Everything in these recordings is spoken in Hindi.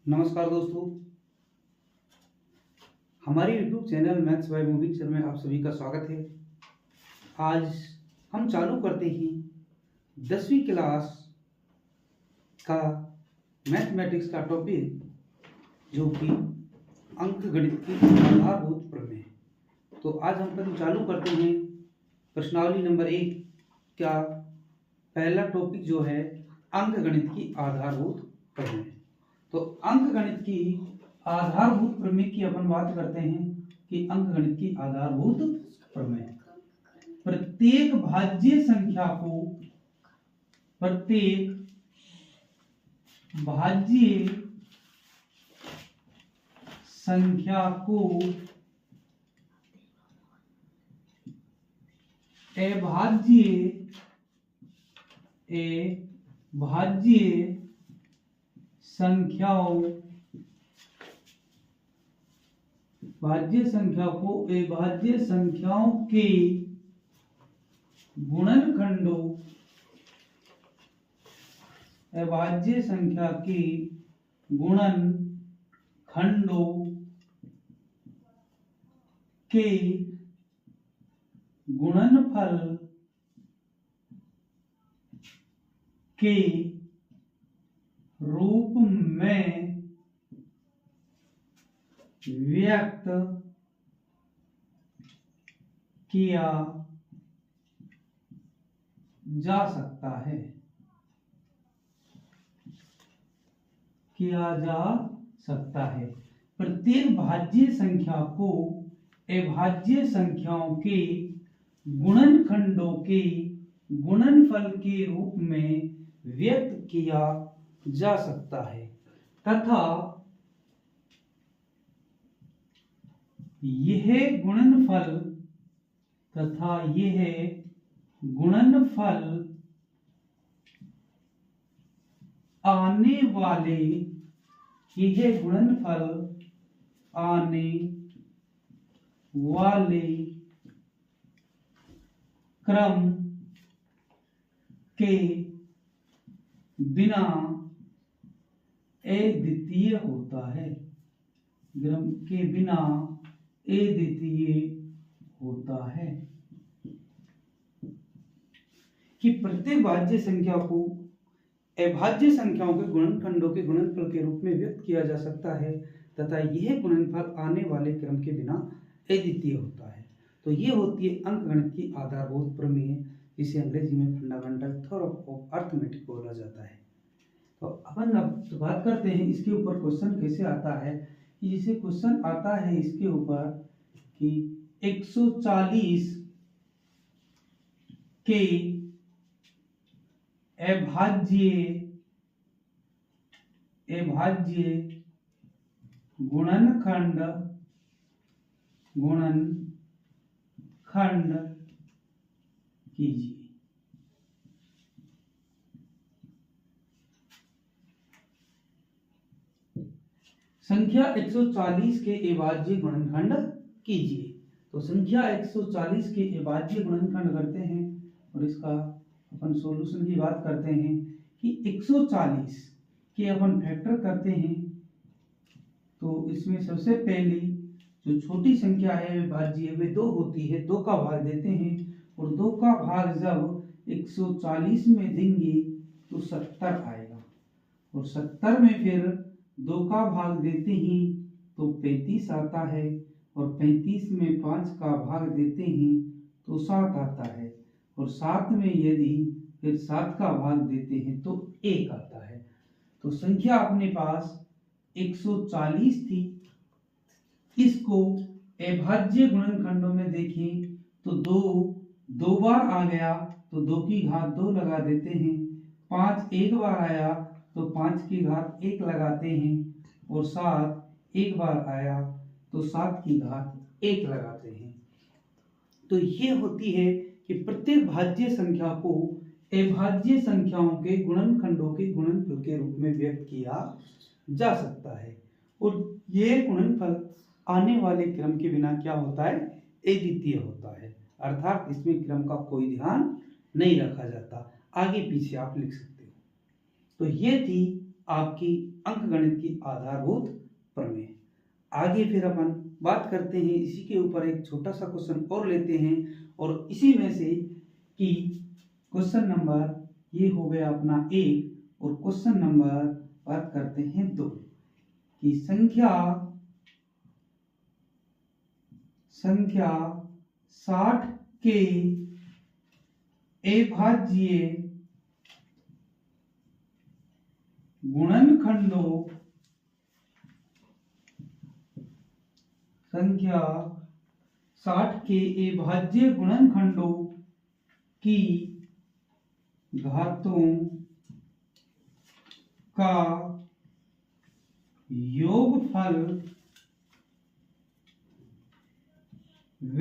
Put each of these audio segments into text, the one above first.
नमस्कार दोस्तों, हमारे YouTube channel maths by movie picture में आप सभी का स्वागत है। आज हम चालू करते हैं 10वीं क्लास का मैथमेटिक्स का टॉपिक जो कि अंकगणित की आधारभूत प्रमेय है। तो आज हम चालू करते हैं प्रश्नावली नंबर 1 का पहला टॉपिक जो है अंकगणित की आधारभूत प्रमेय। तो अंकगणित की आधारभूत प्रमेय की अपन बात करते हैं कि अंकगणित की आधारभूत प्रमेय प्रत्येक भाज्य संख्या को अभाज्य संख्याओं के गुणनखंडों के गुणनफल के रूप में व्यक्त किया जा सकता है। प्रत्येक भाज्य संख्या को अभाज्य संख्याओं के गुणनखंडों के गुणनफल के रूप में व्यक्त किया जा सकता है तथा यह गुणनफल आने वाले क्रम के बिना अद्वितीय होता है। कि प्रत्येक भाज्य संख्या को अभाज्य संख्याओं के गुणनखंडों के गुणनफल के रूप में व्यक्त किया जा सकता है तथा यह गुणनफल आने वाले क्रम के बिना अद्वितीय होता है। तो ये होती है अंकगणित की आधारभूत प्रमेय, जिसे अंग्रेजी में फंडामेंटल थ्योरम ऑफ अरिथमेटिक बोला जाता है। तो अपन अब बात करते हैं इसके ऊपर क्वेश्चन कैसे आता है। कि जैसे क्वेश्चन आता है इसके ऊपर कि 140 के अभाज्य गुणनखंड कीजिए। संख्या 140 के अभाज्य गुणनखंड कीजिए। तो संख्या 140 के अभाज्य गुणनखंड करते हैं और इसका अपन सॉल्यूशन की बात करते हैं कि 140 के अपन फैक्टर करते हैं। तो इसमें सबसे पहली जो छोटी संख्या है अभाज्य वे 2 होती है, 2 का भाग देते हैं और 2 का भाग जब 140 में देंगे तो 70 आएगा और 70 में फिर 2 का भाग देते हैं तो 35 आता है और 35 में 5 का भाग देते हैं तो 7 आता है और 7 में यदि फिर 7 का भाग देते हैं तो 1 आता है। तो संख्या अपने पास 140 थी। इसको अभाज्य गुणनखंडों में देखें तो 2 बार आ गया तो 2 की घात 2 लगा देते हैं। 5 एक बार आया तो 5 की घात 1 लगाते हैं और 7 एक बार आया तो 7 की घात 1 लगाते हैं। तो ये होती है कि प्रत्येक भाज्य संख्या को अभाज्य संख्याओं के गुणनखंडों के गुणनफल के रूप में व्यक्त किया जा सकता है और ये गुणनफल आने वाले क्रम के बिना क्या होता है, अद्वितीय होता है, अर्थात इसमें क्रम का कोई ध्यान नहीं रखा जाता। आगे पीछे आप लिख सकते हो। तो ये थी आपकी अंकगणित की आधारभूत प्रमेय। आगे फिर अपन बात करते हैं, इसी के ऊपर एक छोटा सा क्वेश्चन और लेते हैं, और इसी में से कि क्वेश्चन नंबर ये हो गया अपना 1, और क्वेश्चन नंबर बात करते हैं 2 कि संख्या 60 के अभाज्य गुणनखंडों, संख्या 60 के अभाज्य गुणनखंडों की घातों का योगफल व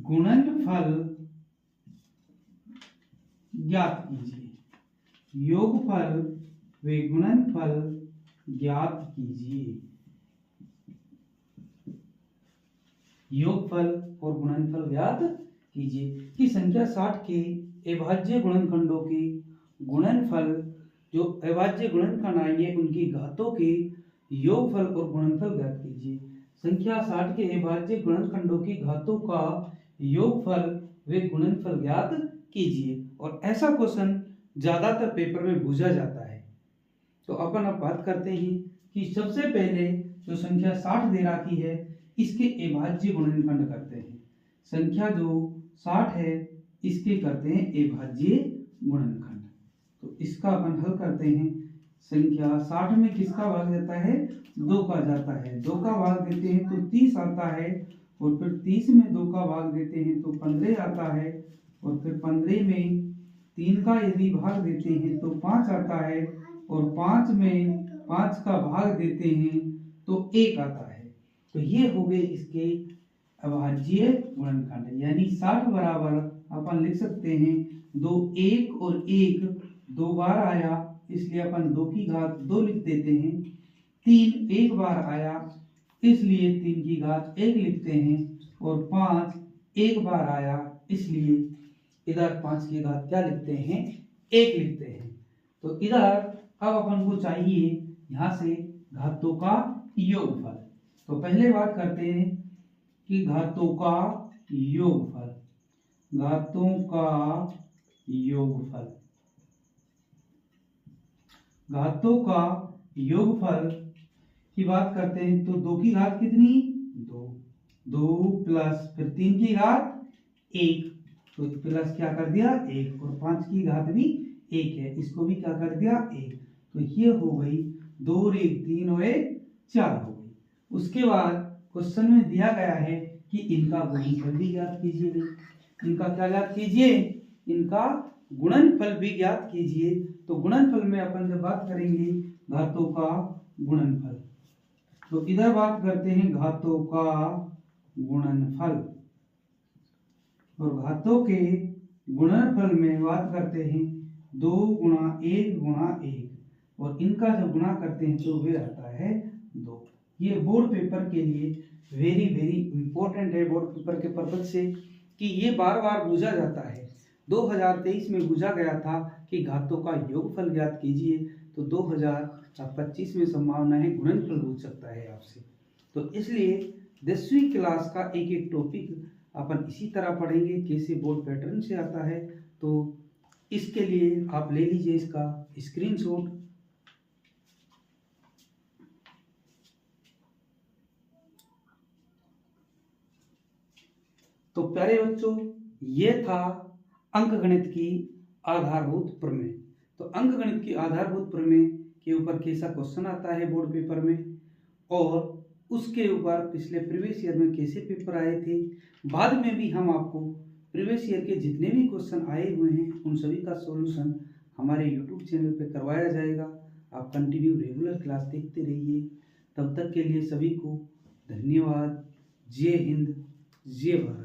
गुणनफल ज्ञात कीजिए। योगफल व गुणनफल ज्ञात कीजिए। योगफल और गुणनफल ज्ञात कीजिए कि संख्या 60 के अभाज्य गुणनखंडों के गुणनफल, जो अभाज्य गुणनखंड आएंगे उनकी घातों के योगफल और गुणनफल ज्ञात कीजिए। संख्या 60 के अभाज्य गुणनखंडों की घातों का योगफल व गुणनफल ज्ञात कीजिए। और ऐसा क्वेश्चन ज्यादातर पेपर में पूछा जाता है। तो अपन अब बात करते हैं कि सबसे पहले जो संख्या 60 दे रखी है इसके अभाज्य गुणनखंड करते हैं। संख्या जो 60 है इसके करते हैं अभाज्य गुणनखंड। तो इसका अपन हल करते हैं। संख्या 60 में किसका भाग जाता है? 2 का जाता है। 2 का भाग देते हैं तो 30 आता है, और फिर 30 में 2 का भाग देते हैं तो 15 आता है, और फिर 15 में 3 का यदि भाग देते हैं तो 5 आता है, और 5 में 5 का भाग देते हैं तो 1 आता है। तो ये हो गए इसके अभाज्य गुणनखंड। यानी 60 बराबर अपन लिख सकते हैं 2, 1 और 1 2 बार आया, इसलिए अपन 2 की घात 2 लिख देते हैं। 3 1 बार आया, इसलिए 3 की घात 1 लिखते हैं, और 5 1 बार आया, इसलिए इधर 5 की घात क्या लिखते हैं? 1 लिखते हैं। तो इधर अब अपन को चाहिए यहाँ से घातों का योगफल। तो पहले बात करते हैं कि घातों का योगफल। घातों का योगफल, घातों का योगफल की बात करते हैं तो 2 की घात कितनी? 2, 2 प्लस फिर 3 की घात 1, तो प्लस क्या कर दिया? 1, और 5 की घात भी 1 है, इसको भी क्या कर दिया? 1। तो ये हो गई 2 और 1 3 और 1 4 हो गई। उसके बाद क्वेश्चन में दिया गया है कि इनका गुणनफल भी ज्ञात कीजिए। इनका क्या ज्ञात कीजिए? इनका गुणनफल भी ज्ञात कीजिए। तो गुणनफल में अपन जब बात करेंगे घातों का गुणनफल, तो इधर बात करते हैं घातों का गुणनफल, और घातों के गुणनफल में बात करते हैं 2 गुणा 1 गुणा 1, और इनका जब गुणा करते हैं तो वे आता है 2। ये बोर्ड पेपर के लिए वेरी वेरी इंपॉर्टेंट है, बोर्ड पेपर के पर्पज से, कि ये बार बार पूछा जाता है। 2023 में पूछा गया था कि घातों का योगफल ज्ञात कीजिए, तो 2025 में संभावना है गुणनफल पूछ सकता है आपसे। तो इसलिए 10वीं क्लास का एक एक टॉपिक अपन इसी तरह पढ़ेंगे, कैसे बोर्ड पैटर्न से आता है। तो इसके लिए आप ले लीजिए इसका स्क्रीनशॉट। तो प्यारे बच्चों, ये था अंकगणित की आधारभूत प्रमेय। तो अंकगणित की आधारभूत प्रमेय के ऊपर कैसा क्वेश्चन आता है बोर्ड पेपर में, और उसके ऊपर पिछले प्रीवियस ईयर में कैसे पेपर आए थे। बाद में भी हम आपको प्रीवियस ईयर के जितने भी क्वेश्चन आए हुए हैं उन सभी का सॉल्यूशन हमारे यूट्यूब चैनल पे करवाया जाएगा। आप कंटिन्यू रेगुलर क्लास देखते रहिए। तब तक के लिए सभी को धन्यवाद। जय हिंद, जय भारत।